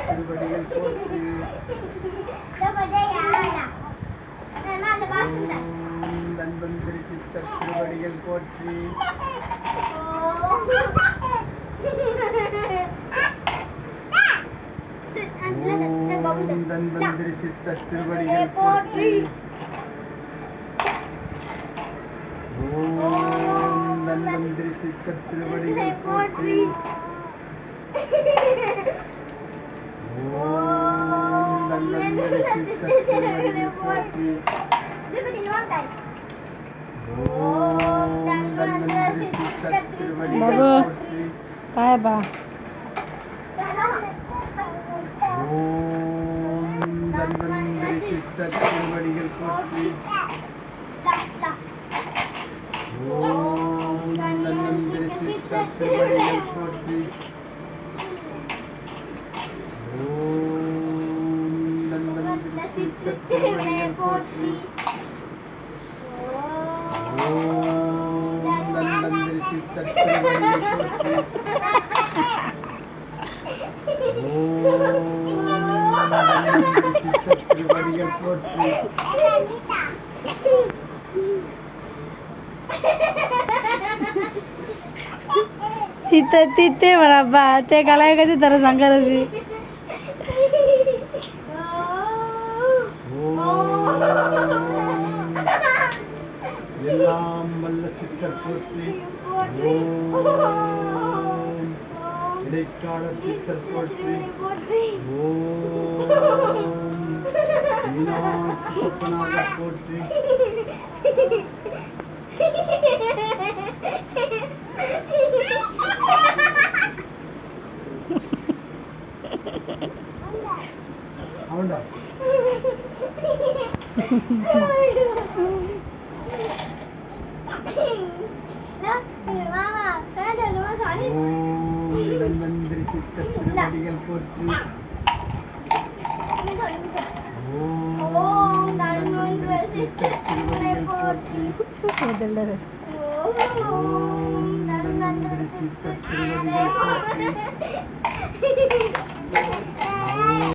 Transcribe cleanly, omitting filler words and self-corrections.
திருவடிகள் போற்றி. தன்வந்திரி சித்தர் திருவடிகள் போற்றி. தன்வந்திரி சித்தர் திருவடிகள் போற்றி. தன்வந்திரி சித்தர் திருவடிகள் போற்றி. தன்வந்திரி சித்தர் திருவடிகள் போற்றி. தன்வந்திரி சித்தர் திருவடிகள் போற்றி. காயபா தன்வந்திரி சித்தர் திருவடிகள் போற்றி. தன்வந்திரி சித்தர் திருவடிகள் போற்றி. தன்வந்திரி சித்தர் திருவடிகள் போற்றி. தன்வந்திரி சித்தர் திருவடிகள் போற்றி. தன்வந்திரி சித்தர் திருவடிகள் போற்றி. சித்தே வரப்பா தே கலாயகத்தி தர சங்கரசி எல்லாம் வல்ல சித்தர் போற்றி. இடைக்காலர் சித்தர் போற்றி. மீனாட்சி சொப்பனாகர் போற்றி. அவன்டா தன்வந்திரி சித்தர் திருவடிகள் போற்றி. தன்வந்திரி சித்தர் திருவடிகள் போற்றி. தன்வந்திரி சித்தர் திருவடிகள் போற்றி.